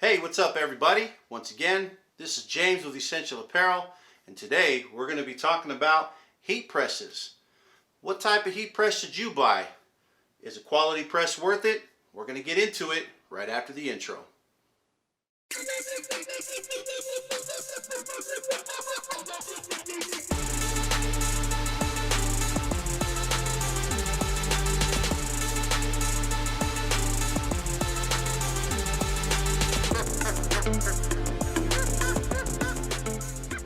Hey, what's up everybody? Once again, this is James with ESENTL Apparel, and today we're going to be talking about heat presses. What type of heat press should you buy? Is a quality press worth it? We're going to get into it right after the intro.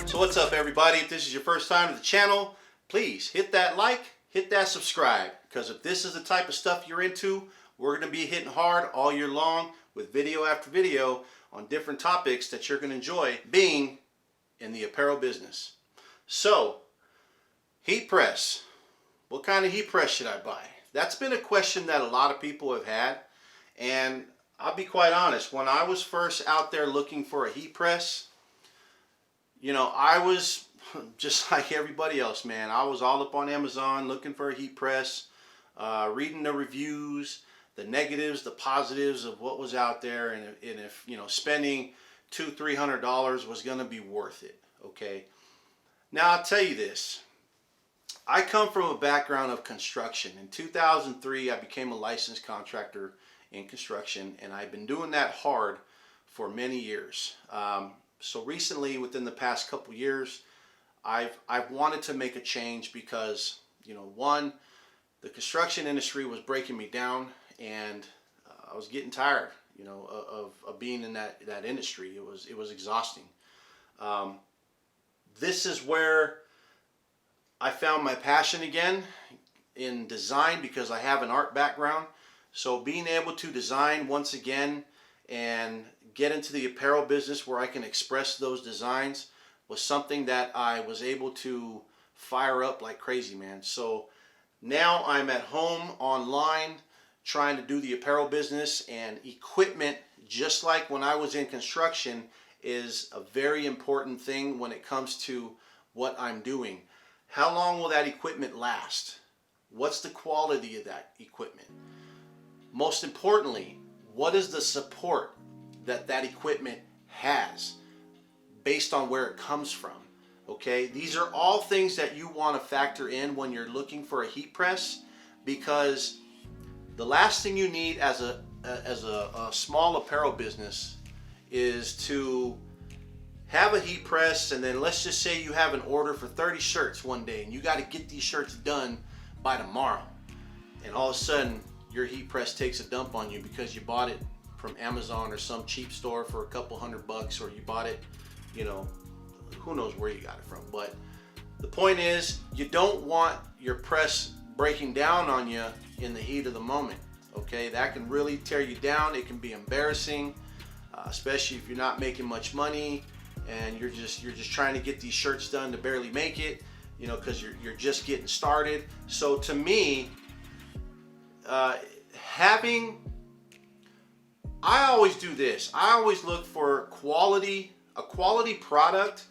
So what's up everybody? If this is your first time to the channel, please hit that like, hit that subscribe, because if this is the type of stuff you're into, we're going to be hitting hard all year long with video after video on different topics that you're going to enjoy being in the apparel business. So, heat press. What kind of heat press should I buy? That's been a question that a lot of people have had, and I'll be quite honest, when I was first out there looking for a heat press, you know, I was just like everybody else, man. I was all up on Amazon looking for a heat press, reading the reviews, the negatives, the positives of what was out there, and if you know, spending $200–300 was going to be worth it. Okay. Now I'll tell you this. I come from a background of construction. In 2003, I became a licensed contractor in construction, and I've been doing that hard for many years. So recently, within the past couple years, I've wanted to make a change because, you know, one, the construction industry was breaking me down, and I was getting tired, you know, of being in that industry. It was exhausting. This is where I found my passion again in design, because I have an art background. So being able to design once again and get into the apparel business where I can express those designs was something that I was able to fire up like crazy, man. So now I'm at home online trying to do the apparel business, and equipment, just like when I was in construction, is a very important thing when it comes to what I'm doing. How long will that equipment last? What's the quality of that equipment? Most importantly, what is the support that equipment has based on where it comes from? Okay, these are all things that you want to factor in when you're looking for a heat press, because the last thing you need as a small apparel business is to have a heat press, and then let's just say you have an order for 30 shirts one day and you got to get these shirts done by tomorrow, and all of a sudden your heat press takes a dump on you because you bought it from Amazon or some cheap store for a couple $100, or you bought it, you know, who knows where you got it from. But the point is, you don't want your press breaking down on you in the heat of the moment. Okay, that can really tear you down. It can be embarrassing, especially if you're not making much money and you're just trying to get these shirts done to barely make it, you know, because you're just getting started. So to me, I always do this. I always look for a quality product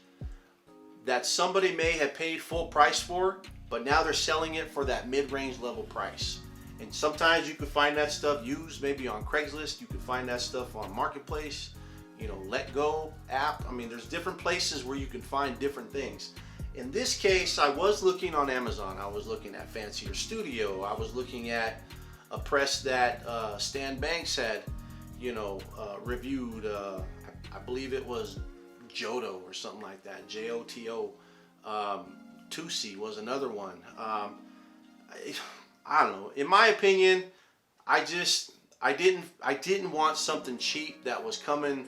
that somebody may have paid full price for, but now they're selling it for that mid-range level price. And sometimes you can find that stuff used, maybe on Craigslist. You can find that stuff on Marketplace, you know, Let Go app. I mean, there's different places where you can find different things. In this case, I was looking on Amazon. I was looking at Fancier Studio. I was looking at a press that Stan Banks had, you know, reviewed. I believe it was Joto or something like that. Joto. Tusi was another one. I don't know. In my opinion, I didn't want something cheap that was coming,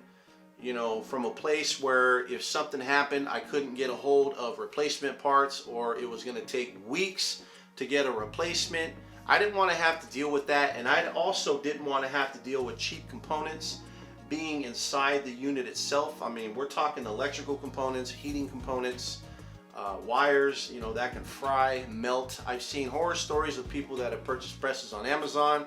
you know, from a place where if something happened, I couldn't get a hold of replacement parts, or it was going to take weeks to get a replacement. I didn't want to have to deal with that, and I also didn't want to have to deal with cheap components being inside the unit itself. I mean, we're talking electrical components, heating components, wires, you know, that can fry, melt. I've seen horror stories of people that have purchased presses on Amazon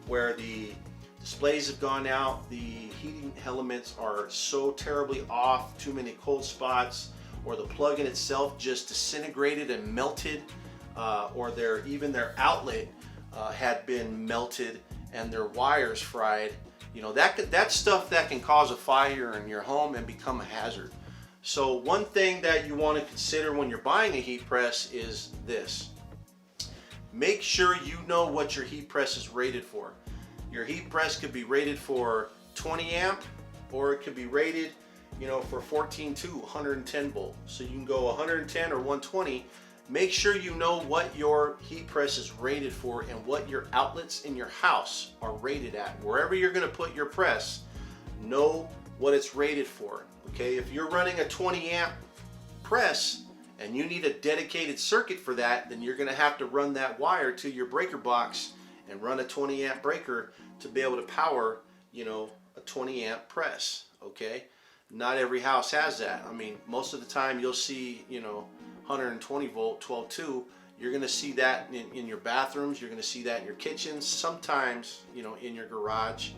where the displays have gone out, the heating elements are so terribly off, too many cold spots, or the plug-in itself just disintegrated and melted, or even their outlet had been melted and their wires fried, You know, that's stuff that can cause a fire in your home and become a hazard. So one thing that you want to consider when you're buying a heat press is this. Make sure you know what your heat press is rated for. Your heat press could be rated for 20 amp, or it could be rated, you know, for 14.2, 110 volt. So you can go 110 or 120. Make sure you know what your heat press is rated for and what your outlets in your house are rated at. Wherever you're going to put your press, know what it's rated for. Okay, if you're running a 20 amp press and you need a dedicated circuit for that, then you're going to have to run that wire to your breaker box and run a 20 amp breaker to be able to power, you know, a 20 amp press. Okay, not every house has that. I mean, most of the time you'll see, you know, 120 volt 12.2. You're going to see that in your bathrooms. You're going to see that in your kitchens. Sometimes, you know, in your garage,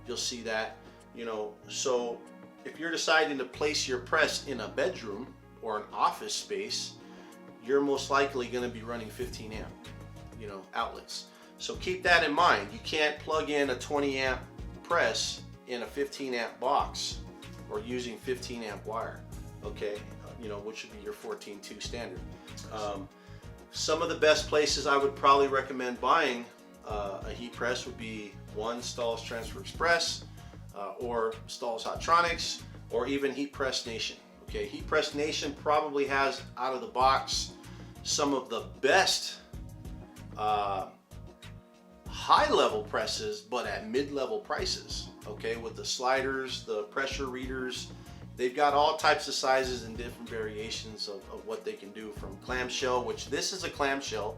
you'll see that, you know. So if you're deciding to place your press in a bedroom or an office space, you're most likely going to be running 15 amp, you know, outlets. So keep that in mind. You can't plug in a 20 amp press in a 15 amp box or using 15 amp wire, okay, you know, which would be your 14.2 standard. Some of the best places I would probably recommend buying a heat press would be one, Stahls Transfer Express, or Stahls Hotronix, or even Heat Press Nation. Okay, Heat Press Nation probably has out of the box some of the best high-level presses, but at mid-level prices. Okay, with the sliders, the pressure readers, they've got all types of sizes and different variations of what they can do, from clamshell, which this is a clamshell,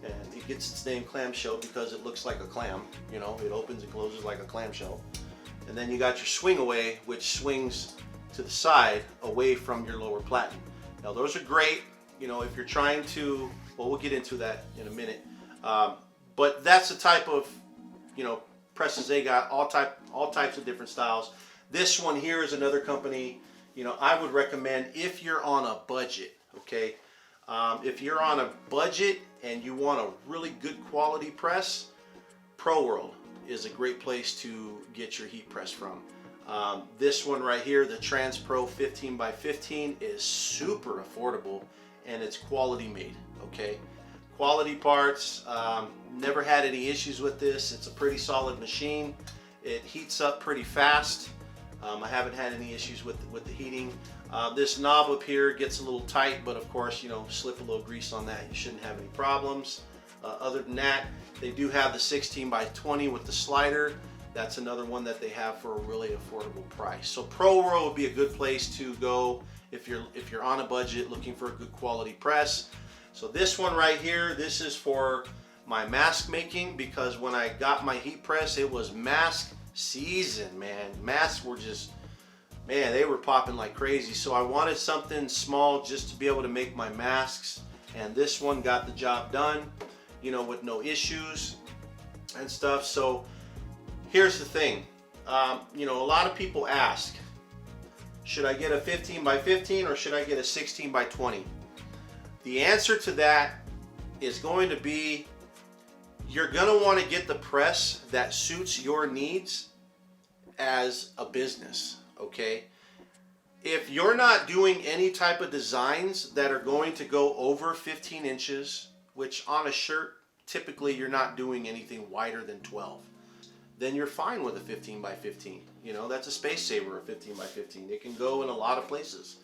and it gets its name clamshell because it looks like a clam. You know, it opens and closes like a clamshell. And then you got your swing away, which swings to the side away from your lower platen. Now those are great, you know, if you're trying to, well, we'll get into that in a minute. But that's the type of, you know, presses they got, all types of different styles. This one here is another company, you know, I would recommend if you're on a budget, okay? If you're on a budget and you want a really good quality press, Pro World is a great place to get your heat press from. This one right here, the Transpro 15x15, is super affordable and it's quality made, okay? Quality parts, never had any issues with this. It's a pretty solid machine. It heats up pretty fast. I haven't had any issues with the heating. This knob up here gets a little tight, but of course, you know, slip a little grease on that, you shouldn't have any problems. Other than that, they do have the 16x20 with the slider. That's another one that they have for a really affordable price. So Pro World would be a good place to go if you're on a budget looking for a good quality press. So this one right here, this is for my mask making, because when I got my heat press, it was mask season, man. Masks were just, man, they were popping like crazy. So I wanted something small just to be able to make my masks, and this one got the job done, you know, with no issues and stuff. So here's the thing, you know, a lot of people ask, should I get a 15x15 or should I get a 16x20? The answer to that is going to be, you're going to want to get the press that suits your needs as a business, okay? If you're not doing any type of designs that are going to go over 15 inches, which on a shirt, typically you're not doing anything wider than 12, then you're fine with a 15x15. You know, that's a space saver, a 15x15. It can go in a lot of places.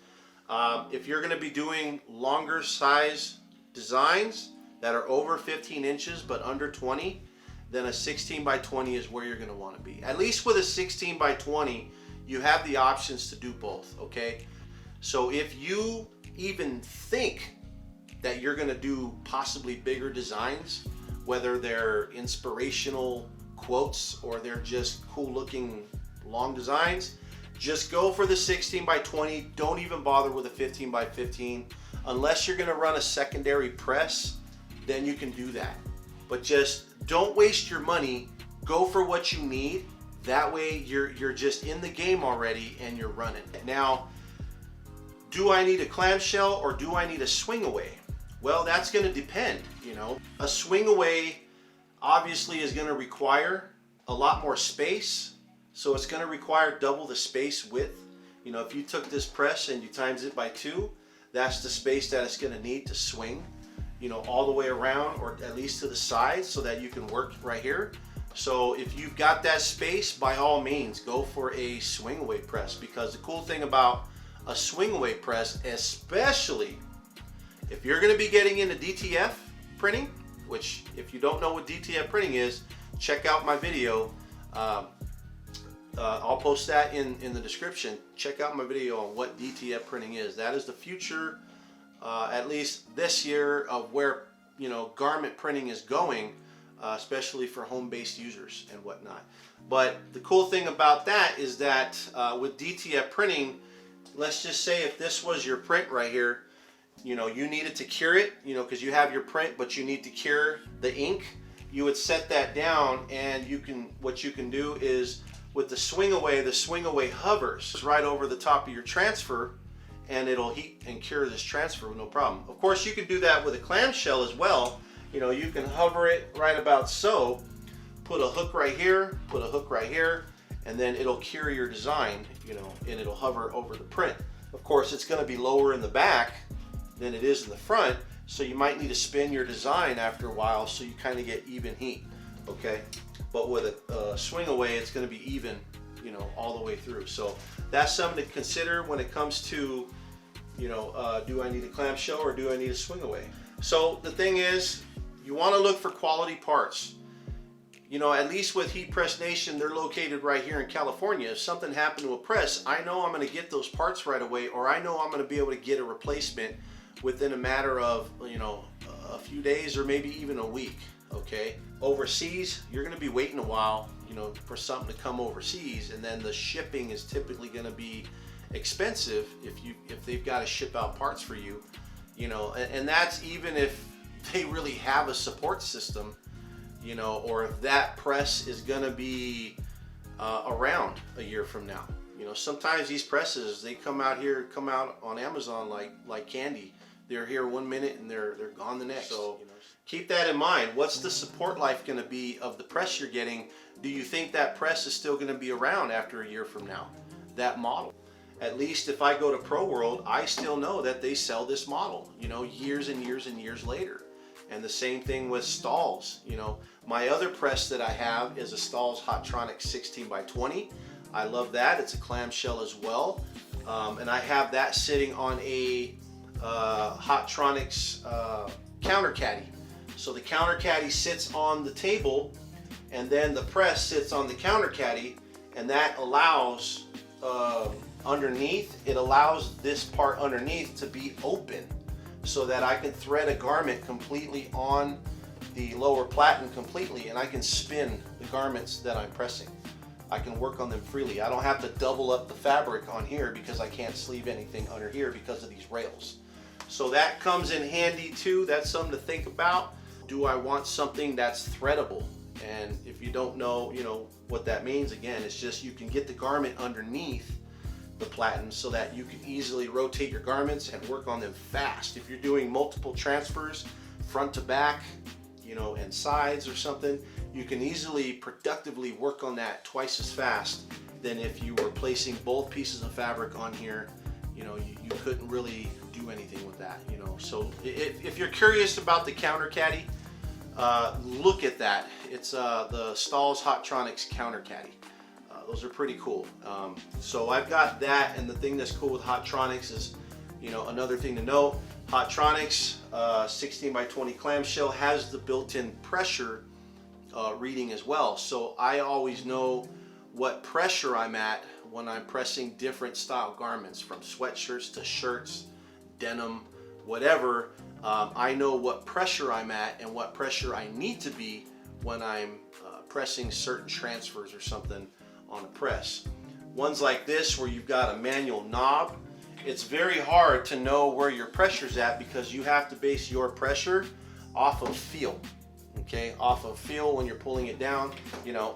If you're going to be doing longer size designs that are over 15 inches but under 20, then a 16x20 is where you're going to want to be. At least with a 16x20, you have the options to do both, okay? So if you even think that you're going to do possibly bigger designs, whether they're inspirational quotes or they're just cool looking long designs, just go for the 16x20. Don't even bother with a 15x15. Unless you're going to run a secondary press, then you can do that. But just don't waste your money. Go for what you need. That way you're just in the game already and you're running. Now, do I need a clamshell or do I need a swing away? Well, that's going to depend, you know. A swing away obviously is going to require a lot more space So it's going to require double the space width. You know, if you took this press and you times it by 2, that's the space that it's going to need to swing, you know, all the way around, or at least to the sides, so that you can work right here. So if you've got that space, by all means, go for a swing away press, because the cool thing about a swing away press, especially if you're going to be getting into DTF printing, which if you don't know what DTF printing is, check out my video. I'll post that in the description. Check out my video on what DTF printing is. That is the future, at least this year, of where, you know, garment printing is going, especially for home-based users and whatnot. But the cool thing about that is that with DTF printing, let's just say if this was your print right here, you know, you needed to cure it, you know, because you have your print, but you need to cure the ink. You would set that down, and you can, what you can do is, with the swing away hovers right over the top of your transfer, and it'll heat and cure this transfer with no problem. Of course, you can do that with a clamshell as well. You know, you can hover it right about so, put a hook right here, put a hook right here, and then it'll cure your design, you know, and it'll hover over the print. Of course, it's going to be lower in the back than it is in the front, so you might need to spin your design after a while so you kind of get even heat, okay? But with a swing away, it's going to be even, you know, all the way through. So that's something to consider when it comes to, you know, do I need a clamshell or do I need a swing away? So the thing is, you want to look for quality parts. You know, at least with Heat Press Nation, they're located right here in California. If something happened to a press, I know I'm going to get those parts right away, or I know I'm going to be able to get a replacement within a matter of, you know, a few days or maybe even a week. Okay, overseas, you're going to be waiting a while, you know, for something to come overseas, and then the shipping is typically going to be expensive if they've got to ship out parts for you, you know, and that's even if they really have a support system, you know, or if that press is going to be around a year from now. You know, sometimes these presses, they come out on Amazon like candy. They're here 1 minute and they're gone the next. So, you know, keep that in mind. What's the support life going to be of the press you're getting? Do you think that press is still going to be around after a year from now? That model. At least if I go to Pro World, I still know that they sell this model, you know, years and years and years later. And the same thing with Stahls. You know, my other press that I have is a Stahls Hotronix 16x20. I love that. It's a clamshell as well. And I have that sitting on a Hotronix counter caddy. So the counter caddy sits on the table, and then the press sits on the counter caddy, and that allows underneath, it allows this part underneath to be open so that I can thread a garment completely on the lower platen completely, and I can spin the garments that I'm pressing. I can work on them freely. I don't have to double up the fabric on here because I can't sleeve anything under here because of these rails. So that comes in handy too. That's something to think about. Do I want something that's threadable? And if you don't know, you know, what that means, again, it's just you can get the garment underneath the platen so that you can easily rotate your garments and work on them fast. If you're doing multiple transfers, front to back, you know, and sides or something, you can easily productively work on that twice as fast than if you were placing both pieces of fabric on here. You know, you couldn't really do anything with that, you know. So if you're curious about the counter caddy, look at that. It's the Stahls Hotronix counter caddy. Those are pretty cool. So I've got that, and the thing that's cool with Hotronix is, you know, another thing to note, Hotronix 16x20 clamshell has the built-in pressure reading as well. So I always know what pressure I'm at when I'm pressing different style garments, from sweatshirts to shirts, denim, whatever. I know what pressure I'm at and what pressure I need to be when I'm pressing certain transfers or something on a press. Ones like this where you've got a manual knob, it's very hard to know where your pressure's at because you have to base your pressure off of feel. Okay, off of feel when you're pulling it down. You know,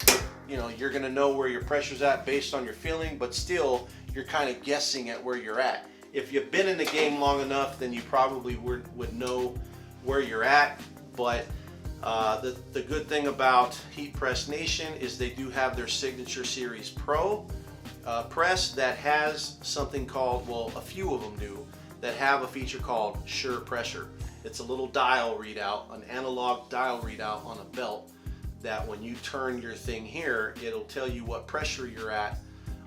you're gonna know where your pressure's at based on your feeling, but still, you're kind of guessing at where you're at. If you've been in the game long enough, then you probably would know where you're at. But The good thing about Heat Press Nation is they do have their Signature Series Pro press that has something called, well, a few of them do, that have a feature called Sure Pressure. It's a little dial readout, an analog dial readout on a belt that when you turn your thing here, it'll tell you what pressure you're at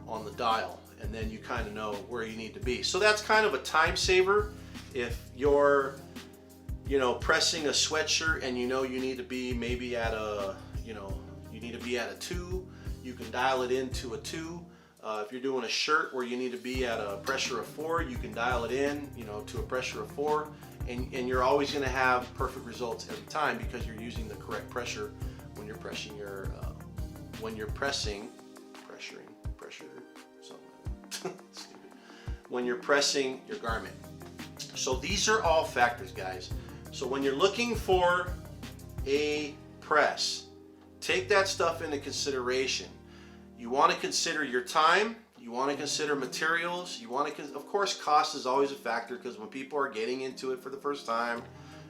on the dial, and then you kind of know where you need to be. So that's kind of a time saver if you're, you know, pressing a sweatshirt and you know you need to be maybe at a, you know, you need to be at a 2, you can dial it into a 2. If you're doing a shirt where you need to be at a pressure of 4, you can dial it in, you know, to a pressure of 4, and you're always going to have perfect results every time because you're using the correct pressure when you're pressing your, when you're pressing your garment. So these are all factors, guys. So when you're looking for a press, take that stuff into consideration. You want to consider your time, you want to consider materials, you want to, of course, cost is always a factor because when people are getting into it for the first time,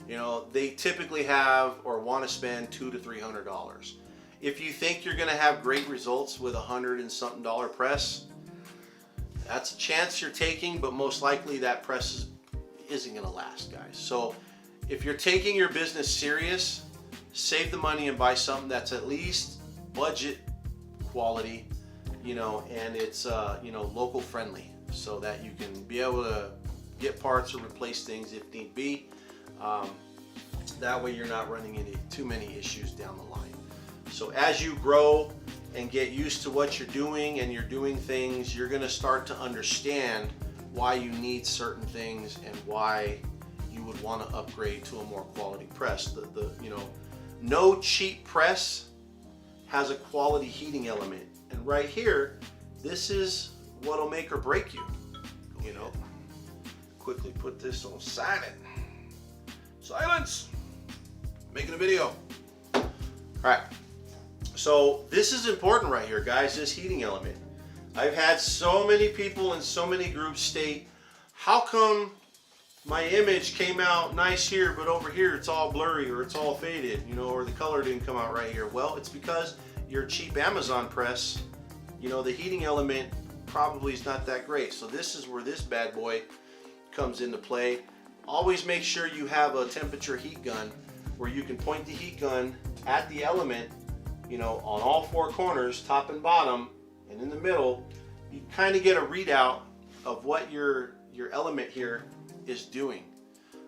you know, they typically have or want to spend $200 to $300. If you think you're going to have great results with $100 and something press, that's a chance you're taking, but most likely that press isn't going to last, guys. So if you're taking your business serious, save the money and buy something that's at least budget quality, you know, and it's you know, local friendly, so that you can be able to get parts or replace things if need be. That way you're not running into too many issues down the line. So as you grow and get used to what you're doing and you're doing things, you're going to start to understand why you need certain things and why you would want to upgrade to a more quality press. You know, no cheap press has a quality heating element, and right here, this is what'll make or break you. You know, quickly put this on silent. Silence. Making a video. All right. So this is important right here, guys. This heating element. I've had so many people in so many groups state, "How come my image came out nice here, but over here it's all blurry or it's all faded, you know, or the color didn't come out right here?" Well, it's because your cheap Amazon press, you know, the heating element probably is not that great. So this is where this bad boy comes into play. Always make sure you have a temperature heat gun where you can point the heat gun at the element, you know, on all 4 corners, top and bottom, and in the middle. You kind of get a readout of what your element here is doing.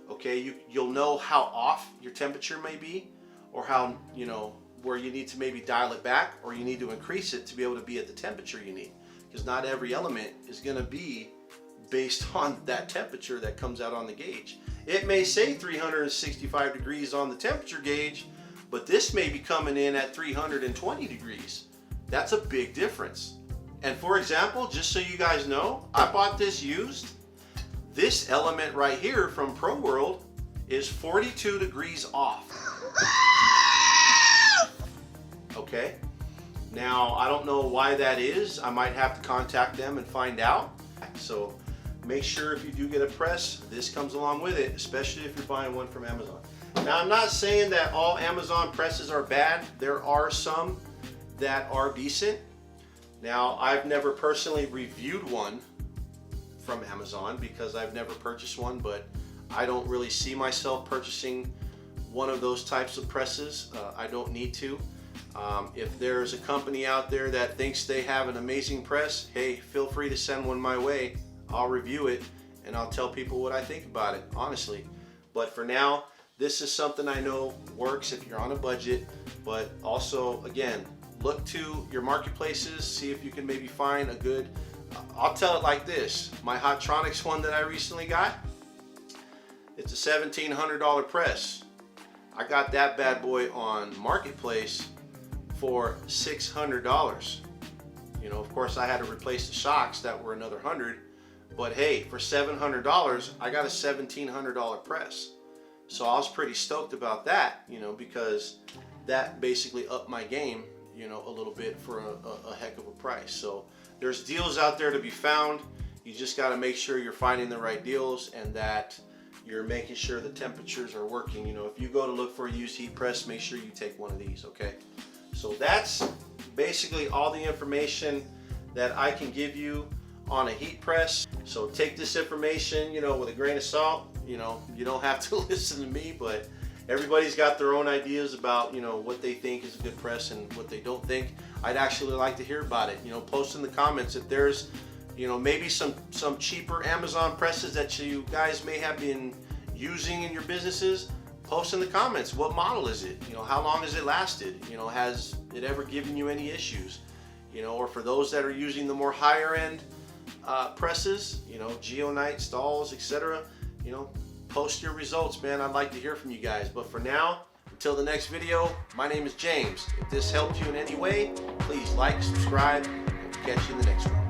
Okay, you'll know how off your temperature may be, or how, you know, where you need to maybe dial it back, or you need to increase it to be able to be at the temperature you need, because not every element is going to be based on that temperature that comes out on the gauge. It may say 365 degrees on the temperature gauge, but this may be coming in at 320 degrees. That's a big difference. And for example, just so you guys know, I bought this used. This element right here from Pro World is 42 degrees off. Okay, now I don't know why that is. I might have to contact them and find out. So make sure if you do get a press, this comes along with it, especially if you're buying one from Amazon. Now, I'm not saying that all Amazon presses are bad. There are some that are decent. Now, I've never personally reviewed one from Amazon because I've never purchased one, but I don't really see myself purchasing one of those types of presses. I don't need to. If there's a company out there that thinks they have an amazing press, hey, feel free to send one my way. I'll review it and I'll tell people what I think about it, honestly. But for now, this is something I know works if you're on a budget, but also, again, look to your marketplaces, see if you can maybe find a good, I'll tell it like this, my Hotronix one that I recently got, it's a $1,700 press. I got that bad boy on Marketplace for $600. You know, of course I had to replace the shocks that were another $100, but hey, for $700, I got a $1,700 press. So I was pretty stoked about that, you know, because that basically upped my game, you know, a little bit for a heck of a price. So there's deals out there to be found. You just got to make sure you're finding the right deals and that you're making sure the temperatures are working. You know, if you go to look for a used heat press, make sure you take one of these, okay? So that's basically all the information that I can give you on a heat press. So take this information, you know, with a grain of salt. You know, you don't have to listen to me, but everybody's got their own ideas about, you know, what they think is a good press and what they don't think. I'd actually like to hear about it. You know, post in the comments if there's, you know, maybe some cheaper Amazon presses that you guys may have been using in your businesses. Post in the comments, what model is it? You know, how long has it lasted? You know, has it ever given you any issues? You know, or for those that are using the more higher end presses, you know, Geonite, Stalls, etc. You know, post your results, man. I'd like to hear from you guys. But for now, until the next video, my name is James. If this helped you in any way, please like, subscribe, and we'll catch you in the next one.